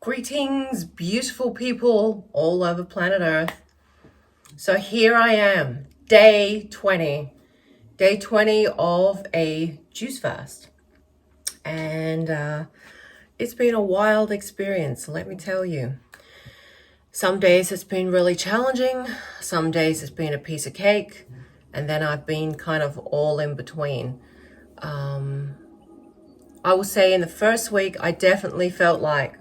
Greetings, beautiful people all over planet Earth. So here I am, day 20 of a juice fast. And it's been a wild experience, let me tell you. Some days it's been really challenging, some days it's been a piece of cake, and then I've been kind of all in between. I will say in the first week, I definitely felt like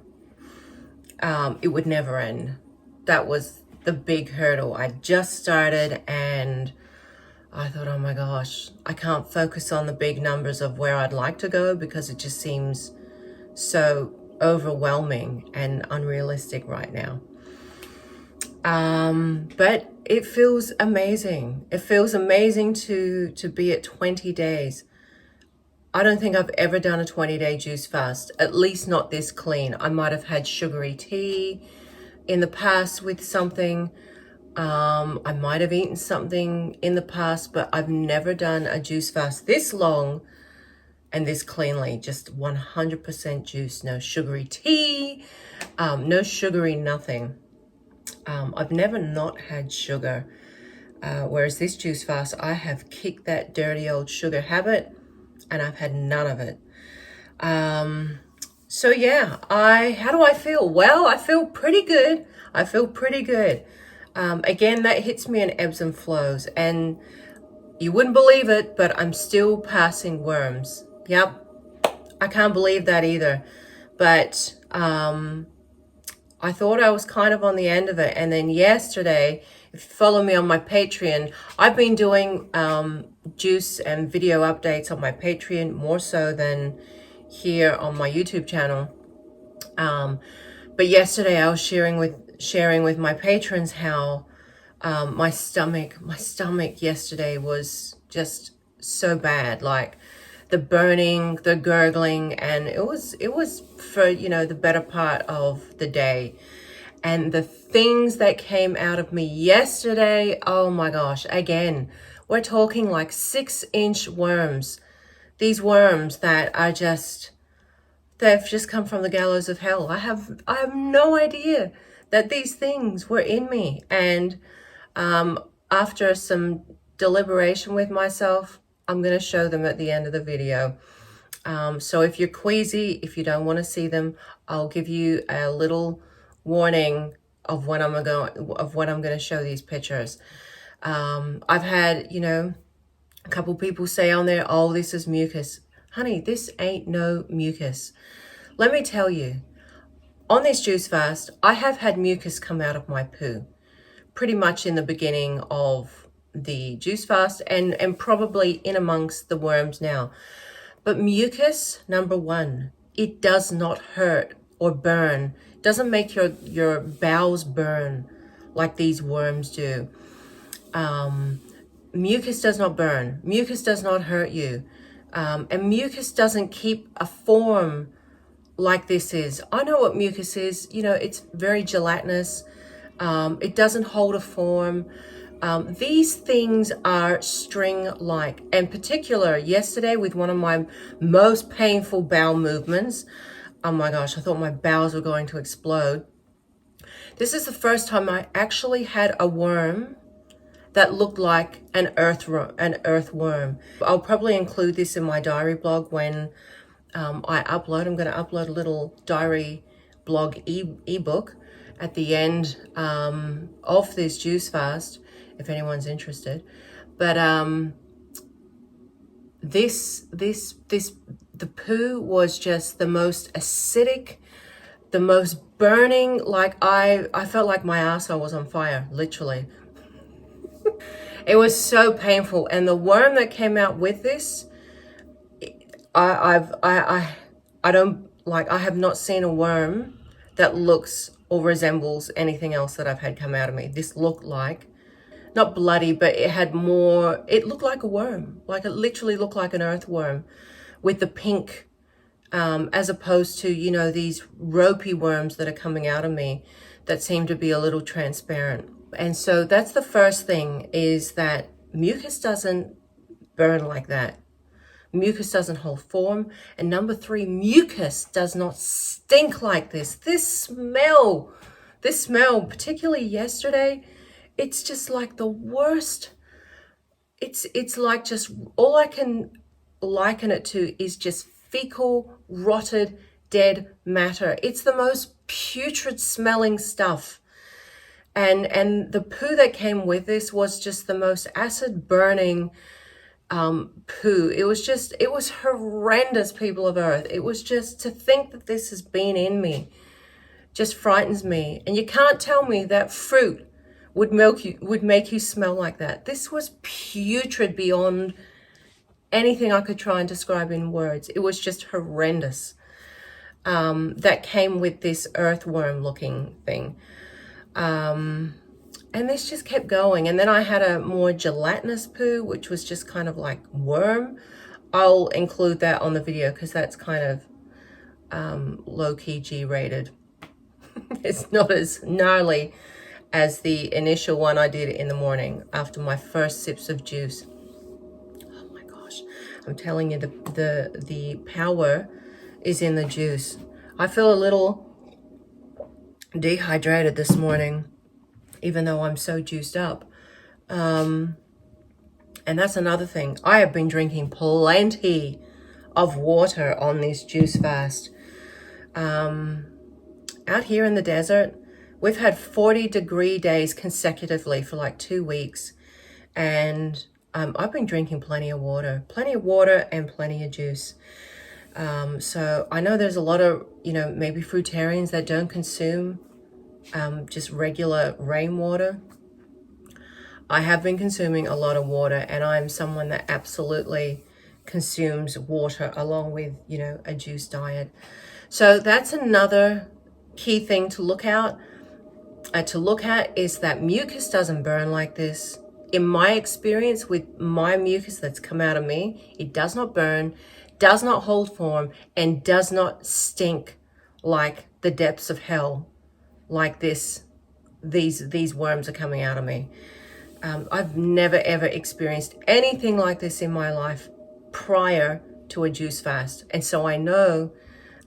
it would never end. That was the big hurdle. I just started and I thought, oh my gosh, I can't focus on the big numbers of where I'd like to go because it just seems so overwhelming and unrealistic right now. But it feels amazing. It feels amazing to be at 20 days. I don't think I've ever done a 20-day juice fast, at least not this clean. I might have had sugary tea in the past with something. I might have eaten something in the past, but I've never done a juice fast this long and this cleanly. Just 100% juice, no sugary tea, no sugary nothing. I've never not had sugar, whereas this juice fast, I have kicked that dirty old sugar habit and I've had none of it. So yeah, how do I feel? Well, I feel pretty good. Again, that hits me in ebbs and flows, and you wouldn't believe it, but I'm still passing worms. Yep, I can't believe that either. But I thought I was kind of on the end of it, and then yesterday, if you follow me on my Patreon, I've been doing juice and video updates on my Patreon more so than here on my YouTube channel. But yesterday I was sharing with my patrons how my stomach yesterday was just so bad, like the burning, the gurgling, and it was for the better part of the day. And the things that came out of me yesterday, oh my gosh, again, we're talking like 6-inch worms. These worms that are they've just come from the gallows of hell. I have no idea that these things were in me. And after some deliberation with myself, I'm going to show them at the end of the video. So if you're queasy, if you don't want to see them, I'll give you a little warning of when I'm going to show these pictures. I've had, a couple people say on there, oh, this is mucus. Honey, this ain't no mucus. Let me tell you, on this juice fast, I have had mucus come out of my poo pretty much in the beginning of the juice fast and probably in amongst the worms now. But mucus, number one, it does not hurt or burn. It doesn't make your bowels burn like these worms do. Mucus does not burn. Mucus does not hurt you. And mucus doesn't keep a form like this is. I know what mucus is. It's very gelatinous. It doesn't hold a form. These things are string-like. In particular, yesterday with one of my most painful bowel movements, oh my gosh, I thought my bowels were going to explode. This is the first time I actually had a worm that looked like an earthworm. I'll probably include this in my diary blog when I upload. I'm going to upload a little diary blog ebook at the end of this juice fast, if anyone's interested. But the poo was just the most acidic, the most burning. Like I felt like my asshole was on fire, literally. It was so painful, and the worm that came out with this, I have not seen a worm that looks or resembles anything else that I've had come out of me. This looked like, not bloody, but it looked like a worm. Like it literally looked like an earthworm with the pink, as opposed to, these ropey worms that are coming out of me that seem to be a little transparent. And so that's the first thing, is that mucus doesn't burn like that. mucus doesn't hold form. And number 3, mucus does not stink like this. This smell, particularly yesterday, it's just like the worst. It's like just, all I can liken it to is just fecal, rotted, dead matter. It's the most putrid smelling stuff. And the poo that came with this was just the most acid burning poo. It was horrendous, people of Earth. It was just, to think that this has been in me just frightens me. And you can't tell me that fruit would make you smell like that. This was putrid beyond anything I could try and describe in words. It was just horrendous. That came with this earthworm looking thing. And this just kept going. And then I had a more gelatinous poo, which was just kind of like worm. I'll include that on the video because that's kind of low-key G-rated. It's not as gnarly as the initial one I did in the morning after my first sips of juice. Oh my gosh, I'm telling you, the power is in the juice. I feel a little dehydrated this morning, even though I'm so juiced up. And that's another thing. I have been drinking plenty of water on this juice fast. Out here in the desert, we've had 40-degree days consecutively for like 2 weeks. And I've been drinking plenty of water and plenty of juice. So I know there's a lot of, maybe fruitarians that don't consume just regular rainwater. I have been consuming a lot of water, and I'm someone that absolutely consumes water along with, a juice diet. So that's another key thing to look at is that mucus doesn't burn like this. In my experience with my mucus that's come out of me, it does not burn, does not hold form, and does not stink like the depths of hell, like these worms are coming out of me. I've never ever experienced anything like this in my life prior to a juice fast. And so I know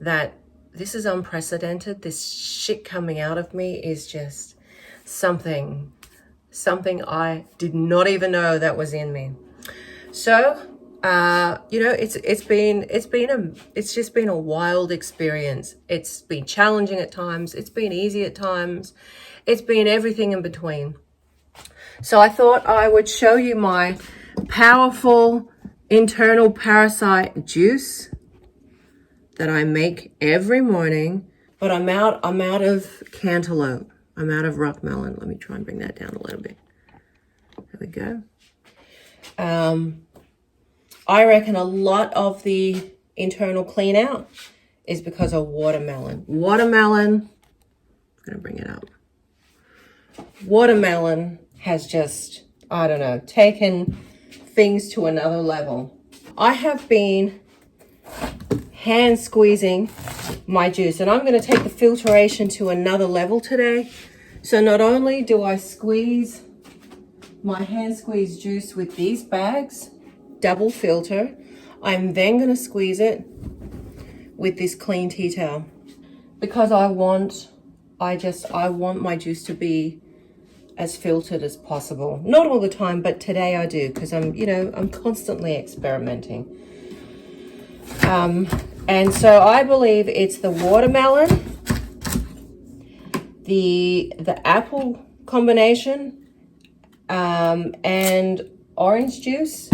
that this is unprecedented. This shit coming out of me is just something I did not even know that was in me. So, it's just been a wild experience. It's been challenging at times. It's been easy at times. It's been everything in between. So I thought I would show you my powerful internal parasite juice that I make every morning. But I'm out of cantaloupe. I'm out of rock melon. Let me try and bring that down a little bit. There we go. I reckon a lot of the internal clean out is because of watermelon. I'm gonna bring it up. Watermelon has just, I don't know, taken things to another level. I have been hand squeezing my juice, and I'm going to take the filtration to another level today. So not only do I squeeze my hand squeeze juice with these bags, double filter, I'm then going to squeeze it with this clean tea towel, because I want my juice to be as filtered as possible. Not all the time, but today I do, because I'm constantly experimenting. And so I believe it's the watermelon, the apple combination, and orange juice,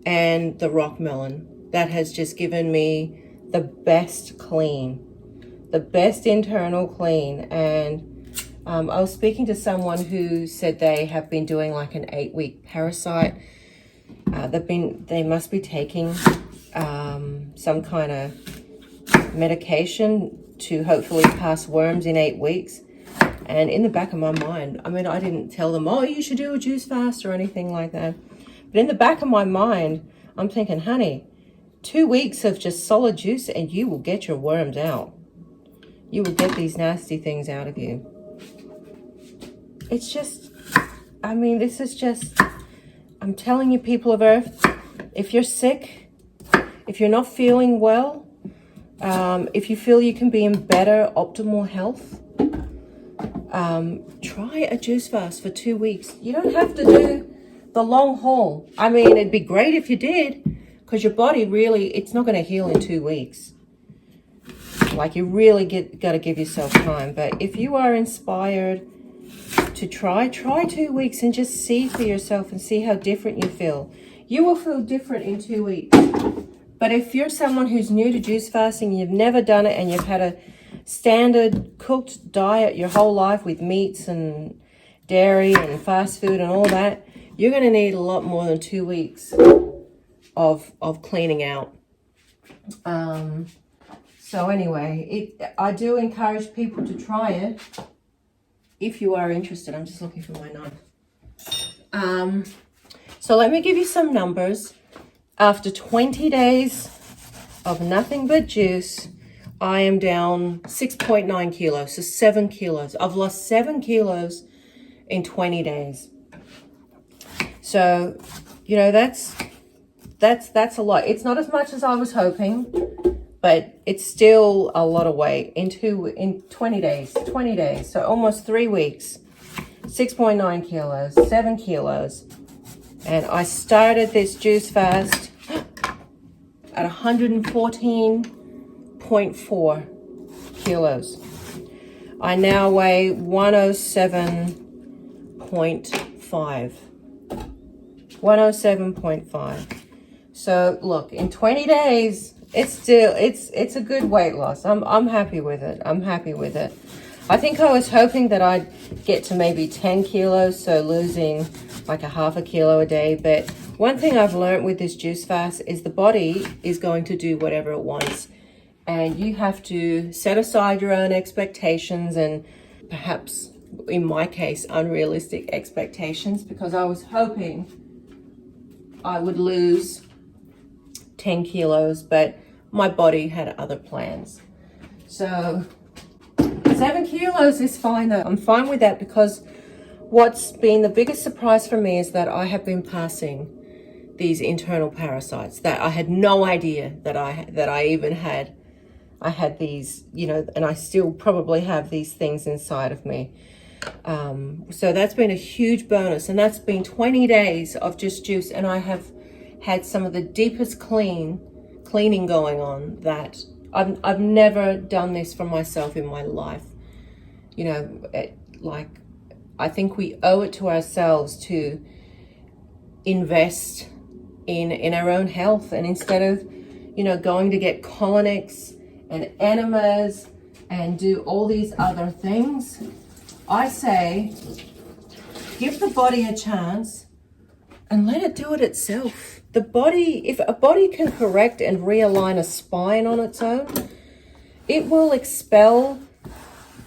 and the rock melon that has just given me the best clean, the best internal clean. And I was speaking to someone who said they have been doing like an 8-week parasite. They must be taking some kind of medication to hopefully pass worms in 8 weeks. And in the back of my mind, I didn't tell them, oh, you should do a juice fast or anything like that. But in the back of my mind, I'm thinking, honey, 2 weeks of just solid juice and you will get your worms out. You will get these nasty things out of you. It's just, this is just, I'm telling you, people of Earth, If you're sick, if you're not feeling well, if you feel you can be in better optimal health, try a juice fast for 2 weeks. You don't have to do the long haul. I mean, it'd be great if you did, because your body really, it's not going to heal in 2 weeks. Like, you really got to give yourself time. But if you are inspired to try 2 weeks and just see for yourself and see how different you feel. You will feel different in 2 weeks. But if you're someone who's new to juice fasting, you've never done it, and you've had a standard cooked diet your whole life with meats and dairy and fast food and all that, you're going to need a lot more than 2 weeks of cleaning out. So anyway, I do encourage people to try it if you are interested. I'm just looking for my knife. So let me give you some numbers. After 20 days of nothing but juice, I am down 6.9 kilos, so 7 kilos. I've lost 7 kilos in 20 days. So, you know, that's a lot. It's not as much as I was hoping, but it's still a lot of weight in 20 days. 20 days, so almost 3 weeks. 6.9 kilos, 7 kilos. And I started this juice fast at 114.4 kilos. I now weigh 107.5. 107.5. So look, in 20 days, it's a good weight loss. I'm happy with it. I'm happy with it. I think I was hoping that I'd get to maybe 10 kilos, so losing like a half a kilo a day. But one thing I've learned with this juice fast is the body is going to do whatever it wants. And you have to set aside your own expectations, and perhaps, in my case, unrealistic expectations, because I was hoping I would lose 10 kilos, but my body had other plans. So 7 kilos is fine though. I'm fine with that, because what's been the biggest surprise for me is that I have been passing these internal parasites that I had no idea that I even had. I had these, you know, and I still probably have these things inside of me. So that's been a huge bonus, and that's been 20 days of just juice, and I have had some of the deepest cleaning going on that I've never done this for myself in my life. You know, I think we owe it to ourselves to invest in our own health, and instead of, you know, going to get colonics and enemas and do all these other things, I say give the body a chance and let it do it itself. The body, if a body can correct and realign a spine on its own, it will expel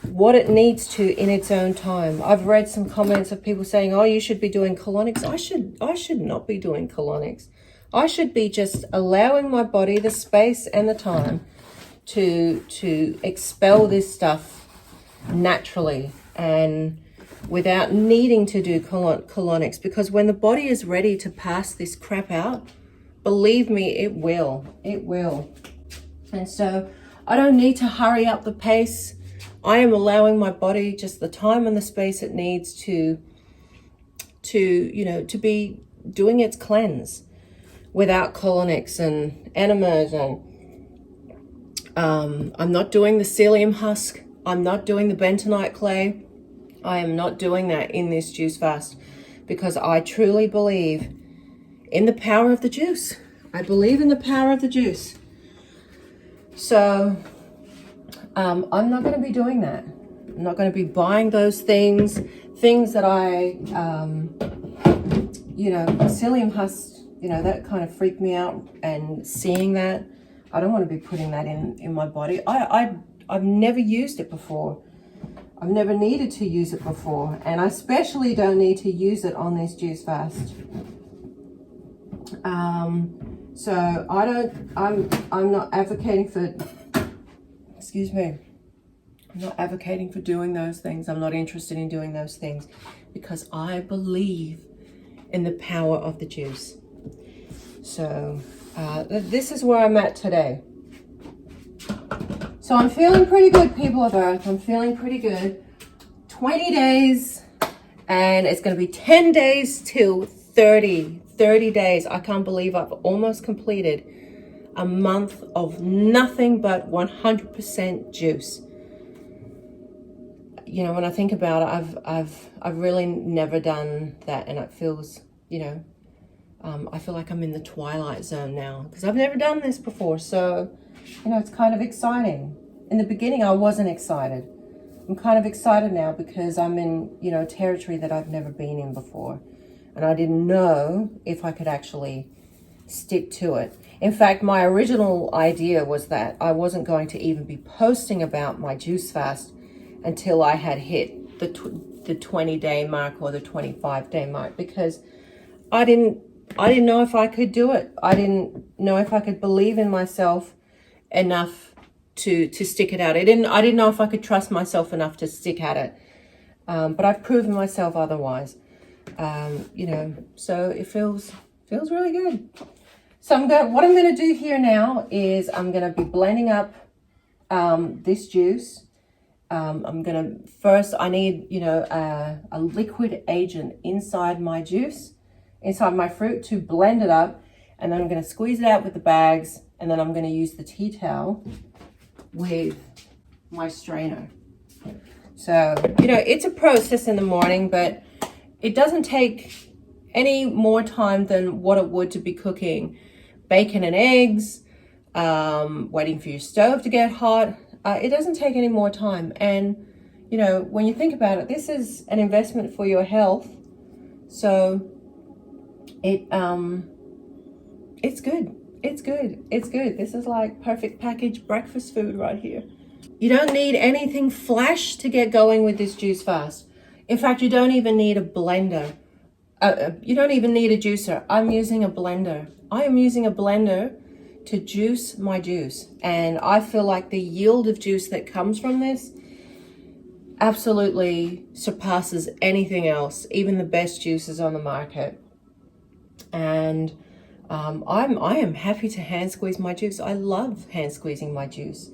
what it needs to in its own time. I've read some comments of people saying, oh, you should be doing colonics. I should not be doing colonics. I should be just allowing my body the space and the time to expel this stuff naturally and without needing to do colonics, because when the body is ready to pass this crap out, believe me, it will. And so I don't need to hurry up the pace. I am allowing my body just the time and the space it needs to you know, to be doing its cleanse without colonics and enemas. And I'm not doing the psyllium husk. I'm not doing the bentonite clay. I am not doing that in this juice fast, because I truly believe in the power of the juice. I believe in the power of the juice. So I'm not going to be doing that. I'm not going to be buying those things that I, you know, psyllium husk, you know, that kind of freaked me out, and seeing that, I don't want to be putting that in my body. I've never used it before. I've never needed to use it before, and I especially don't need to use it on this juice fast. So I'm not advocating for, excuse me, I'm not advocating for doing those things. I'm not interested in doing those things, because I believe in the power of the juice. So this is where I'm at today. So I'm feeling pretty good, people of Earth. I'm feeling pretty good. 20 days, and it's going to be 10 days till 30 days. I can't believe I've almost completed a month of nothing but 100% juice. You know, when I think about it, I've really never done that, and it feels, you know, I feel like I'm in the twilight zone now because I've never done this before. So, you know, it's kind of exciting. In the beginning, I wasn't excited. I'm kind of excited now because I'm in, you know, territory that I've never been in before. And I didn't know if I could actually stick to it. In fact, my original idea was that I wasn't going to even be posting about my juice fast until I had hit the 20-day mark or the 25-day mark, because I didn't know if I could do it. I didn't know if I could believe in myself enough to stick it out. I didn't know if I could trust myself enough to stick at it. But I've proven myself otherwise. You know, so it feels really good. So what I'm going to do here now is I'm going to be blending up this juice. I'm going to first, I need, you know, a liquid agent inside my juice, inside my fruit, to blend it up. And then I'm going to squeeze it out with the bags, and then I'm going to use the tea towel with my strainer. So, you know, it's a process in the morning, but it doesn't take any more time than what it would to be cooking bacon and eggs, waiting for your stove to get hot. It doesn't take any more time. And, you know, when you think about it, this is an investment for your health. So it's good. It's good. It's good. This is like perfect packaged breakfast food right here. You don't need anything flash to get going with this juice fast. In fact, you don't even need a blender. You don't even need a juicer. I'm using a blender. I am using a blender to juice my juice. And I feel like the yield of juice that comes from this absolutely surpasses anything else, even the best juices on the market. And I am happy to hand squeeze my juice. I love hand squeezing my juice.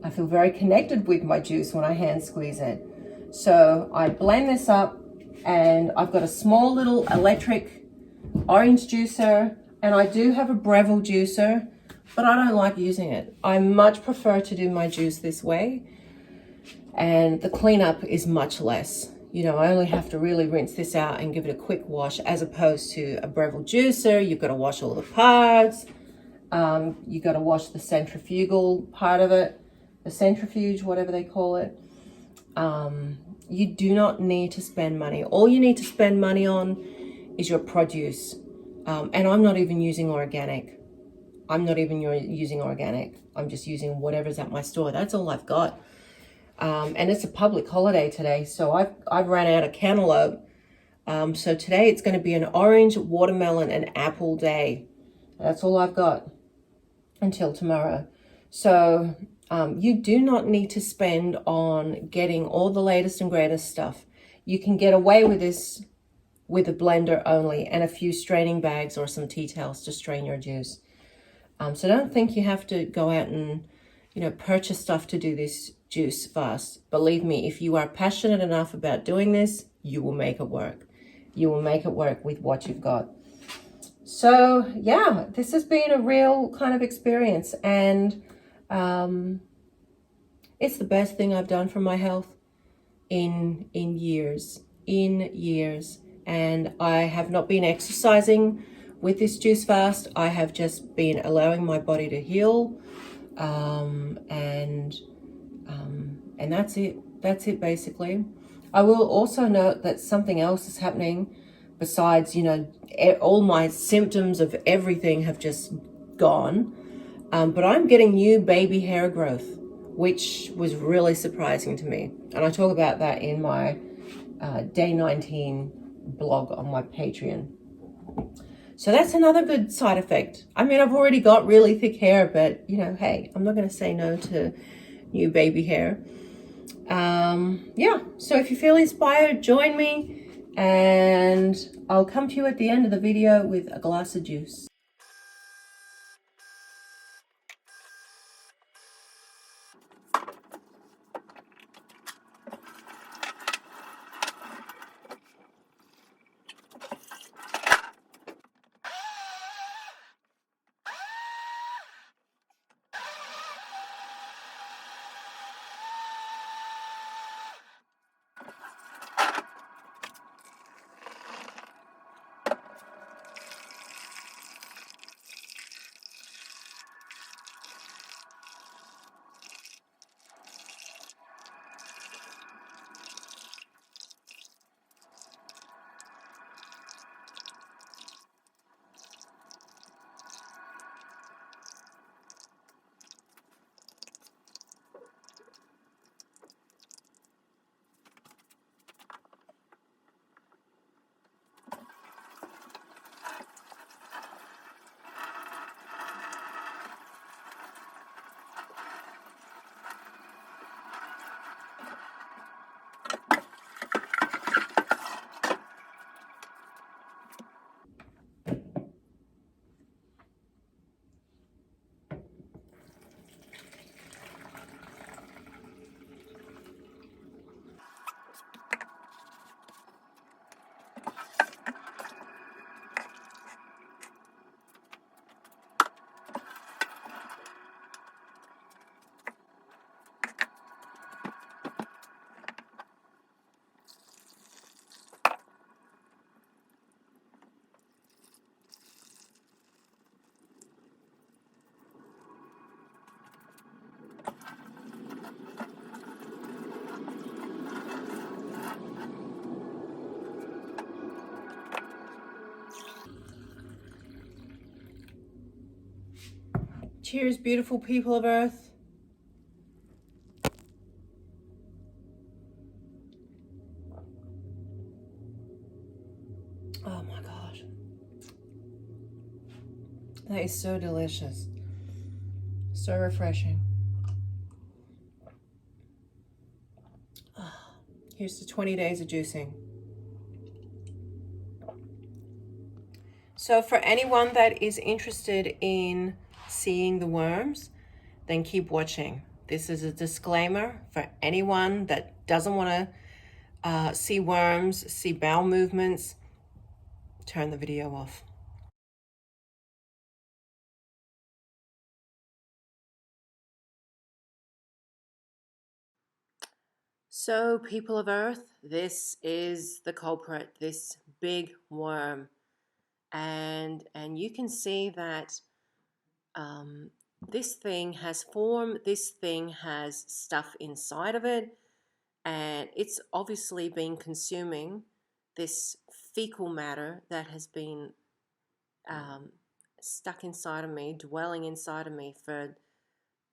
I feel very connected with my juice when I hand squeeze it. So I blend this up, and I've got a small little electric orange juicer, and I do have a Breville juicer, but I don't like using it. I much prefer to do my juice this way, and the cleanup is much less. You know, I only have to really rinse this out and give it a quick wash, as opposed to a Breville juicer. You've got to wash all the parts. You've got to wash the centrifugal part of it, the centrifuge, whatever they call it. You do not need to spend money. All you need to spend money on is your produce. And I'm not even using organic. I'm just using whatever's at my store. That's all I've got. And it's a public holiday today, so I've ran out of cantaloupe. So today it's going to be an orange, watermelon, and apple day. That's all I've got until tomorrow. So you do not need to spend on getting all the latest and greatest stuff. You can get away with this with a blender only and a few straining bags or some tea towels to strain your juice. So don't think you have to go out and, you know, purchase stuff to do this juice fast. Believe me, if you are passionate enough about doing this, you will make it work. You will make it work with what you've got. So yeah, this has been a real kind of experience, and it's the best thing I've done for my health in years. And I have not been exercising with this juice fast. I have just been allowing my body to heal, and that's it. That's it, basically. I will also note that something else is happening besides, you know, all my symptoms of everything have just gone. But I'm getting new baby hair growth, which was really surprising to me. And I talk about that in my day 19 blog on my Patreon. So that's another good side effect. I mean, I've already got really thick hair, but, you know, hey, I'm not going to say no to new baby hair. Yeah, so if you feel inspired, join me, and I'll come to you at the end of the video with a glass of juice. Cheers, beautiful people of Earth. Oh my gosh. That is so delicious. So refreshing. Here's the 20 days of juicing. So for anyone that is interested in seeing the worms, then keep watching. This is a disclaimer for anyone that doesn't want to see worms, see bowel movements. Turn the video off. So, people of Earth, this is the culprit, this big worm. And you can see that this thing has form, this thing has stuff inside of it, and it's obviously been consuming this fecal matter that has been stuck inside of me, dwelling inside of me for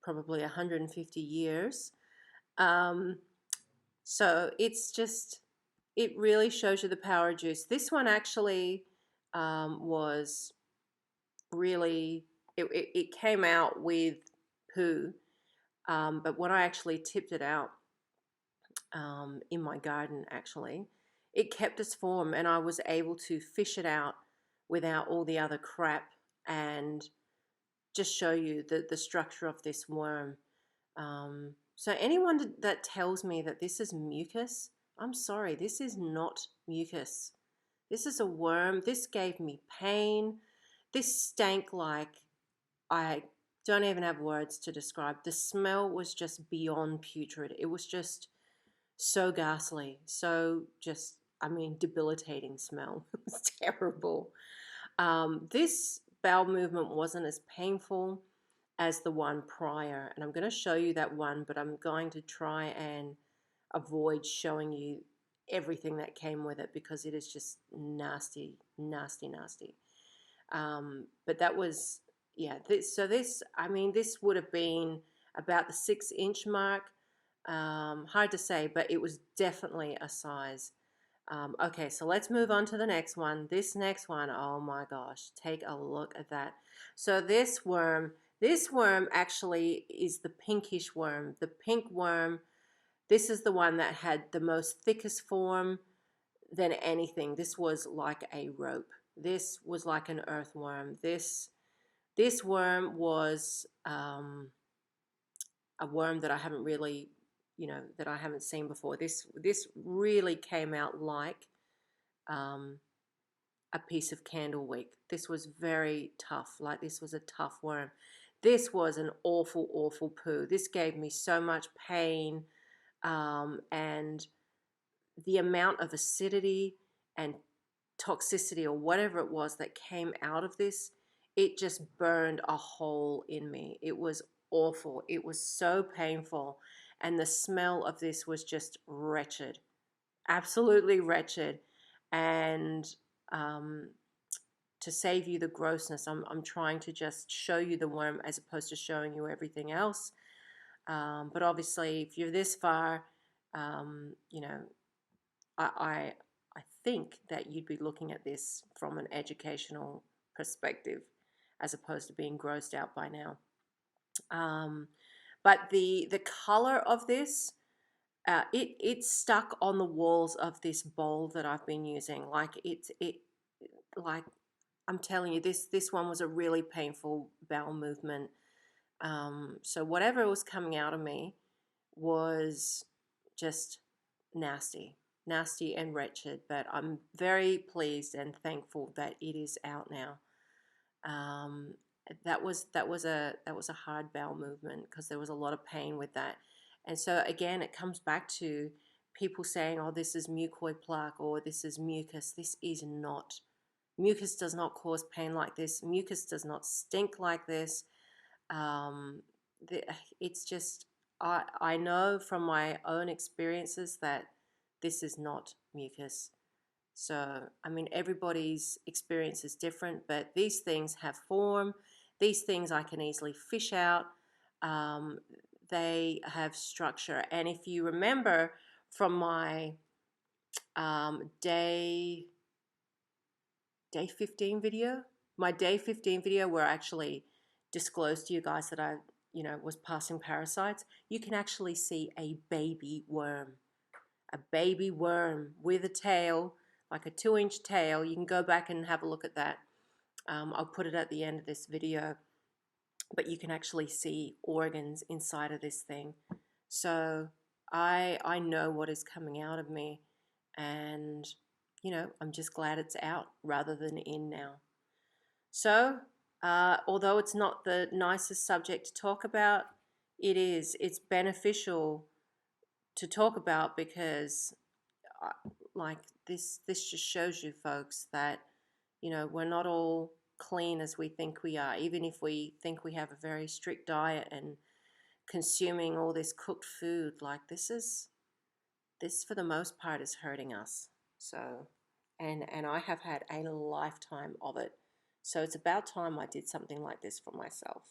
probably 150 years. So it's just, it really shows you the power of juice. This one actually was really, it came out with poo, but when I actually tipped it out in my garden, actually, it kept its form and I was able to fish it out without all the other crap and just show you the structure of this worm. So anyone that tells me that this is mucus, I'm sorry, this is not mucus. This is a worm. This gave me pain. This stank like I don't even have words to describe. The smell was just beyond putrid. It was just so ghastly, so just, I mean, debilitating smell. It was terrible. This bowel movement wasn't as painful as the one prior, and I'm going to show you that one, but I'm going to try and avoid showing you everything that came with it because it is just nasty, nasty, nasty. But that was, yeah, this, I mean, this would have been about the 6-inch mark. Hard to say, but it was definitely a size. Okay, so let's move on to the next one. This next one, oh my gosh, take a look at that. So this worm actually is the pinkish worm. The pink worm, this is the one that had the most thickest form than anything. This was like a rope. This was like an earthworm. This worm was, a worm that I haven't really, that I haven't seen before. This really came out like a piece of candle wick. This was very tough. Like, this was a tough worm. This was an awful, awful poo. This gave me so much pain, and the amount of acidity and toxicity or whatever it was that came out of this, it just burned a hole in me. It was awful. It was so painful. And the smell of this was just wretched, absolutely wretched. And to save you the grossness, I'm trying to just show you the worm as opposed to showing you everything else. But obviously, if you're this far, you know, I think that you'd be looking at this from an educational perspective as opposed to being grossed out by now. But the color of this, it's stuck on the walls of this bowl that I've been using. Like, like, I'm telling you, this one was a really painful bowel movement. So whatever was coming out of me was just nasty and wretched, but I'm very pleased and thankful that it is out now. That was a hard bowel movement because there was a lot of pain with that. And so again, it comes back to people saying, oh, this is mucoid plaque or this is mucus. This is not. Mucus does not cause pain like this. Mucus does not stink like this. It's just, I know from my own experiences that this is not mucus. So, I mean, everybody's experience is different, but these things have form. These things I can easily fish out. They have structure. And if you remember from my day 15 video, my day 15 video where I actually disclosed to you guys that I, was passing parasites, you can actually see a baby worm with a tail, like a 2-inch tail. You can go back and have a look at that. I'll put it at the end of this video, but you can actually see organs inside of this thing. So I know what is coming out of me, and I'm just glad it's out rather than in now. So although it's not the nicest subject to talk about, it's beneficial to talk about because like this just shows you folks that we're not all clean as we think we are, even if we think we have a very strict diet and consuming all this cooked food. Like, this for the most part is hurting us. So and I have had a lifetime of it, so it's about time I did something like this for myself.